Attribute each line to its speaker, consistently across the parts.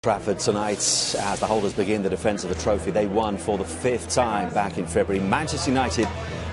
Speaker 1: Trafford tonight as the holders begin the defence of the trophy they won for the 5th time back in February. Manchester United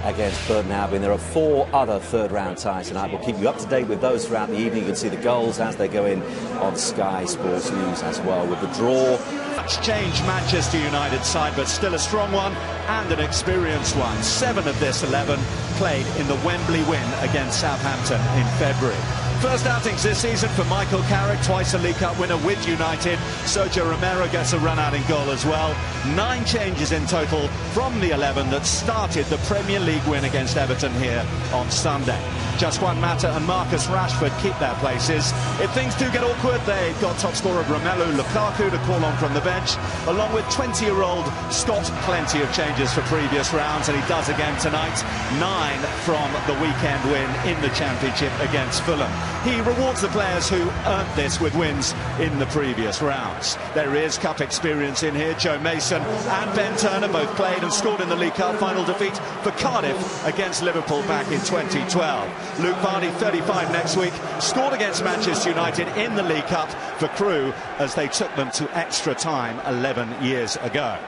Speaker 1: against Burton Albion. There are 4 other third-round ties tonight. We'll keep you up to date with those throughout the evening. You can see the goals as they go in on Sky Sports News as well. With the draw,
Speaker 2: much changed Manchester United side, but still a strong one and an experienced one. 7 of this 11 played in the Wembley win against Southampton in February. First outings this season for Michael Carrick, twice a League Cup winner with United. Sergio Romero gets a run out in goal as well. 9 changes in total from the 11 that started the Premier League win against Everton here on Sunday. Just Juan Mata and Marcus Rashford keep their places. If things do get awkward, they've got top scorer Romelu Lukaku to call on from the bench, along with 20-year-old Scott. Plenty of changes for previous rounds, and he does again tonight. 9 from the weekend win in the Championship against Fulham. He rewards the players who earned this with wins in the previous rounds. There is cup experience in here. Joe Mason and Ben Turner both played and scored in the League Cup final defeat for Cardiff against Liverpool back in 2012. Luke Vardy, 35 next week, scored against Manchester United in the League Cup for Crewe as they took them to extra time 11 years ago.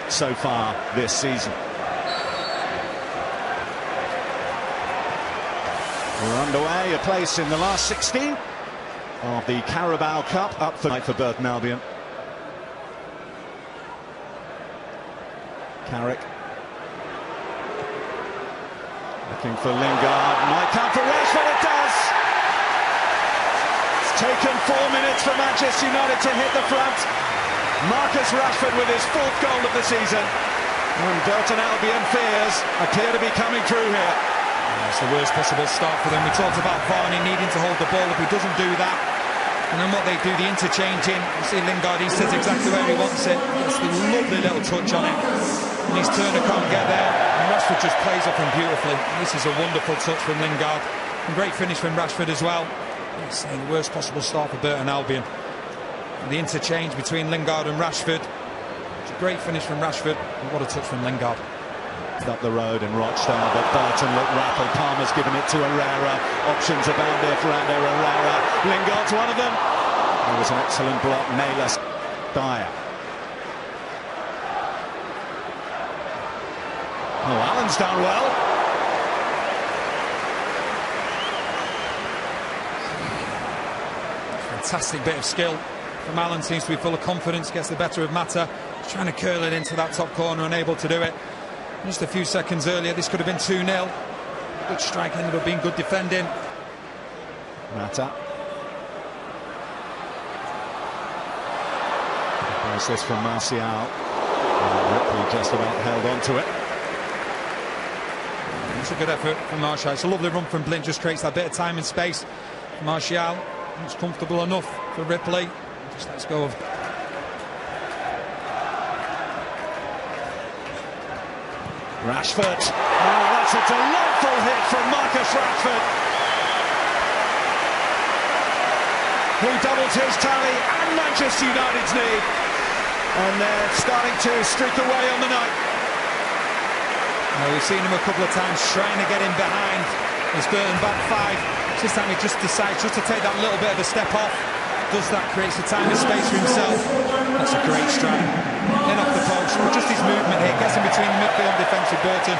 Speaker 2: So far this season. We're underway, a place in the last 16 of the Carabao Cup up for Burton Albion. Carrick looking for Lingard, might come for Rashford, it does! It's taken 4 minutes for Manchester United to hit the front. Marcus Rashford with his 4th goal of the season. And Burton Albion fears appear to be coming through here.
Speaker 3: It's the worst possible start for them. We talked about Varney needing to hold the ball. If he doesn't do that, and then what they do, the interchanging, you see Lingard, he sits exactly where he wants it. It's a lovely little touch on it. And his Turner can't get there. And Rashford just plays up him beautifully. This is a wonderful touch from Lingard. And great finish from Rashford as well. It's the worst possible start for Burton Albion. And the interchange between Lingard and Rashford. It's a great finish from Rashford. And what a touch from Lingard.
Speaker 2: Up the road in Rochdale, but Burton looked rattled. Palmer's given it to Herrera. Options abound there for Ander Herrera. Lingard's one of them. There was an excellent block. Naylor. Dyer. Oh, Allen's done well.
Speaker 3: Fantastic bit of skill from Allen. Seems to be full of confidence. Gets the better of Mata. He's trying to curl it into that top corner, unable to do it. Just a few seconds earlier, this could have been 2-0. Good strike, ended up being good defending.
Speaker 2: Mata. There's this from Martial. Ripley just about held on to it.
Speaker 3: It's a good effort from Martial. It's a lovely run from Blind, just creates that bit of time and space. Martial, it's comfortable enough for Ripley. Just lets go of.
Speaker 2: Rashford. Oh, that's a delightful hit from Marcus Rashford, who doubles his tally and Manchester United's lead, and they're starting to streak away on the night.
Speaker 3: Well, we've seen him a couple of times trying to get him behind. It's Burton back 5. This time he just decides just to take that little bit of a step off. Does that, creates the time and space for himself. That's a great strike. In off the post, but just his movement here gets in between the midfield and defensive. Burton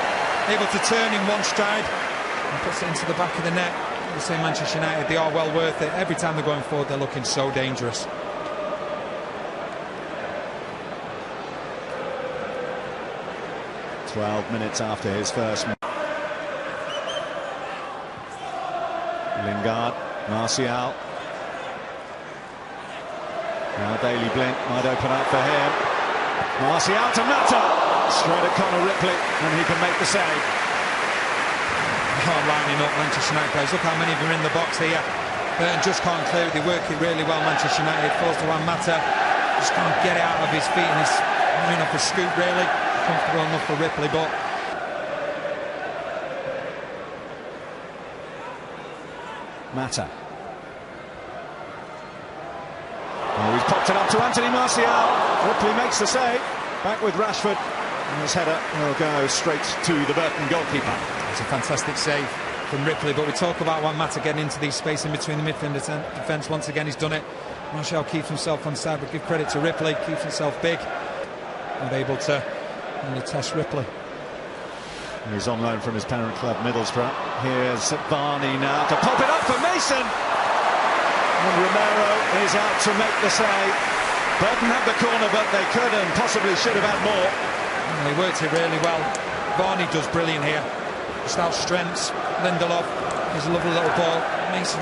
Speaker 3: able to turn in one stride and puts it into the back of the net. The same Manchester United, they are well worth it. Every time they're going forward, they're looking so dangerous.
Speaker 2: "12 minutes after his first. Lingard, Martial. Now Daley Blind might open up for him. Martial to Mata. Straight at Connor Ripley, and he can make the save.
Speaker 3: Lining up Manchester United players. Look how many of them are in the box here. Burton just can't clear it. They work it really well, Manchester United. Falls to Juan Mata. Just can't get it out of his feet, and he's running off a scoop, really. Comfortable enough for Ripley, but
Speaker 2: Mata. Oh, he's popped it up to Anthony Martial. Ripley makes the save. Back with Rashford. And his header will go straight to the Burton goalkeeper.
Speaker 3: It's a fantastic save from Ripley, but we talk about Juan Mata getting into these space in between the midfield and defence. Once again, he's done it. Martial keeps himself on side, but give credit to Ripley, keeps himself big. Not able to really test Ripley.
Speaker 2: He's on loan from his parent club, Middlesbrough. Here's Varney now to pop it up for Mason. And Romero is out to make the save. Burton had the corner, but they could and possibly should have had more.
Speaker 3: And they worked it really well. Varney does brilliant here. Just out strengths. Lindelof, there's a lovely little ball. Mason,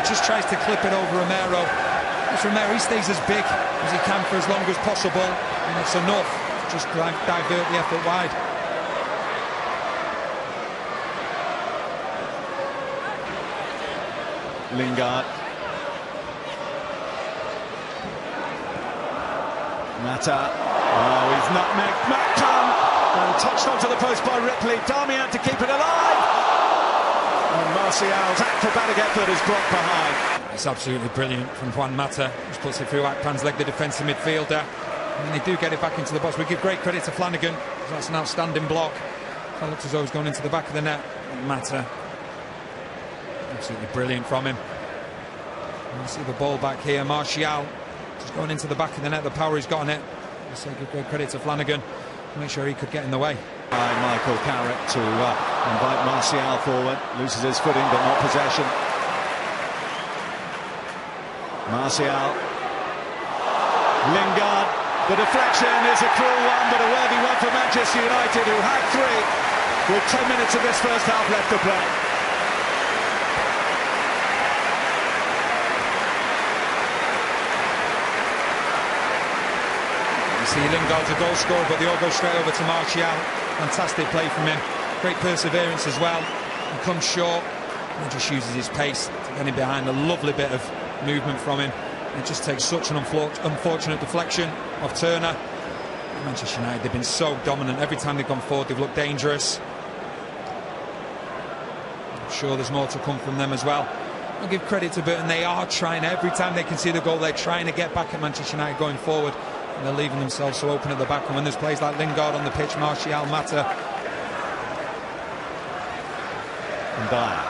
Speaker 3: just tries to clip it over Romero. It's Romero, he stays as big as he can for as long as possible, and it's enough to just divert the effort wide.
Speaker 2: Lingard. Mata. Oh, he's nutmegged. Macton. And touched onto the post by Ripley. Darmian to keep it alive. And Martial's acrobatic effort is blocked behind.
Speaker 3: It's absolutely brilliant from Juan Mata. Just puts it through Akpan's leg, the defensive midfielder. And they do get it back into the box. We give great credit to Flanagan. That's an outstanding block. That looks as though he's going into the back of the net. Mata. Absolutely brilliant from him. And you see the ball back here. Martial just going into the back of the net. The power he's got on it. So give great credit to Flanagan. Make sure he could get in the way.
Speaker 2: Michael Carrick to invite Martial forward. Loses his footing, but not possession. Martial. Lingard. The deflection is a cruel one, but a worthy one for Manchester United, who had 3 with 10 minutes of this first half left to play.
Speaker 3: See, Lingard's a goal scorer, but they all go straight over to Martial. Fantastic play from him. Great perseverance as well. He comes short and just uses his pace to get him behind. A lovely bit of movement from him. It just takes such an unfortunate deflection of Turner. Manchester United, they've been so dominant. Every time they've gone forward, they've looked dangerous. I'm sure there's more to come from them as well. I'll give credit to Burton. They are trying, every time they can see the goal, they're trying to get back at Manchester United going forward. And they're leaving themselves so open at the back. And when there's players like Lingard on the pitch, Martial, Mata.
Speaker 2: And Dyer,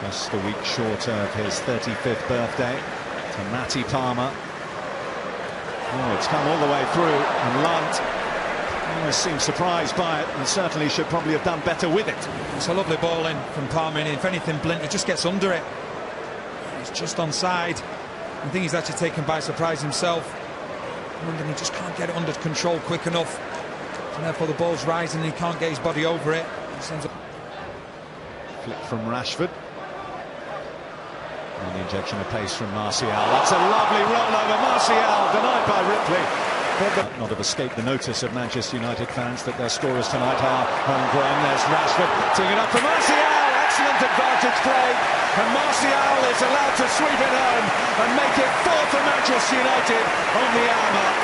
Speaker 2: just a week short of his 35th birthday, to Matty Palmer. Oh, it's come all the way through, and Lunt almost seems surprised by it, and certainly should probably have done better with it.
Speaker 3: It's a lovely ball in from Palmer, and if anything, Blint, he just gets under it. He's just onside. I think he's actually taken by surprise himself. And he just can't get it under control quick enough, and therefore the ball's rising and he can't get his body over it.
Speaker 2: Flick from Rashford, and the injection of pace from Martial. That's a lovely rollover. Martial denied by Ripley, but not have escaped the notice of Manchester United fans that their scorers tonight are homegrown. There's Rashford teeing it up for Martial. Excellent advantage play, and Martial is allowed to sweep it home and make it 4 for Manchester United on the hour mark.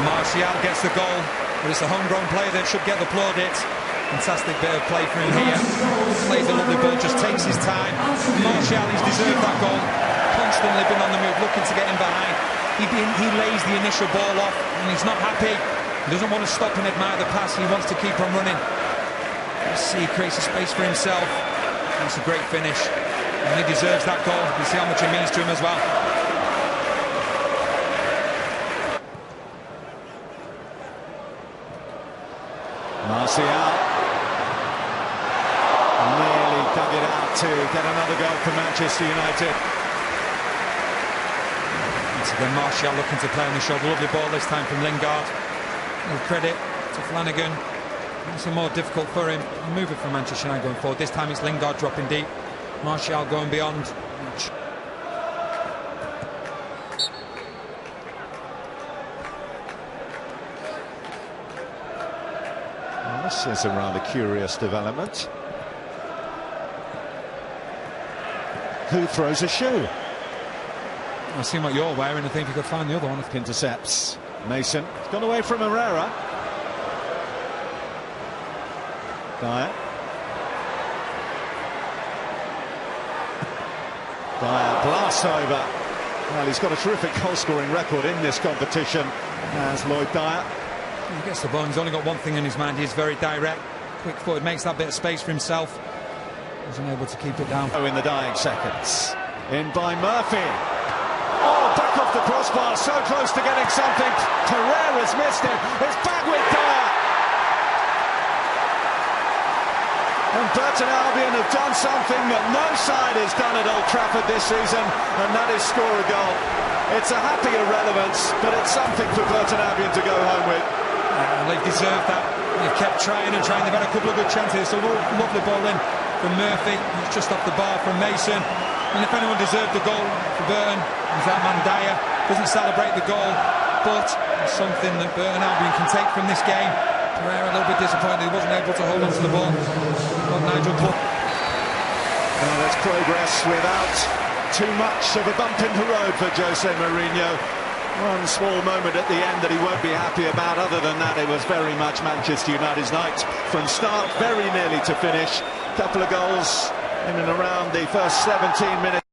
Speaker 3: Martial gets the goal, but it's a homegrown player that should get the plaudits. Fantastic bit of play for him here. Plays a lovely ball, just takes his time. Martial, he's deserved that goal. Constantly been on the move, looking to get in behind. He lays the initial ball off, and he's not happy. He doesn't want to stop and admire the pass. He wants to keep on running. You see, he creates a space for himself. That's a great finish, and he deserves that goal. You see how much it means to him as well.
Speaker 2: Martial nearly dug it out to get another goal for Manchester United.
Speaker 3: Once again, Martial looking to play on the shoulder. Lovely ball this time from Lingard. No credit to Flanagan. It's more difficult for him. He'll move it from Manchester United going forward. This time it's Lingard dropping deep. Martial going beyond.
Speaker 2: Well, this is a rather curious development. Who throws a shoe?
Speaker 3: I've seen what you're wearing. I think you could find the other one.
Speaker 2: Intercepts Mason. It's gone away from Herrera. Dyer. Dyer blasts over. Well, he's got a terrific goal-scoring record in this competition, as Lloyd Dyer.
Speaker 3: He gets the ball, he's only got one thing in his mind. He's very direct, quick-footed, makes that bit of space for himself. Wasn't able to keep it down.
Speaker 2: Oh, in the dying seconds. In by Murphy. Oh, back off the crossbar, so close to getting something. Pereira's missed it. It's back with Dyer. And Burton Albion have done something that no side has done at Old Trafford this season, and that is score a goal. It's a happy irrelevance, but it's something for Burton Albion to go home with.
Speaker 3: They've deserved that. They've kept trying and trying. They've had a couple of good chances. So lovely ball in from Murphy. It's just off the bar from Mason. And if anyone deserved the goal for Burton, it's that man Dyer. Doesn't celebrate the goal, but it's something that Burton Albion can take from this game. Pereira a little bit disappointed he wasn't able to hold on to the ball. But Nigel Clough.
Speaker 2: Well, there's progress without too much of a bump in the road for Jose Mourinho. One small moment at the end that he won't be happy about. Other than that, it was very much Manchester United's night from start, very nearly to finish. Couple of goals in and around the first 17 minutes.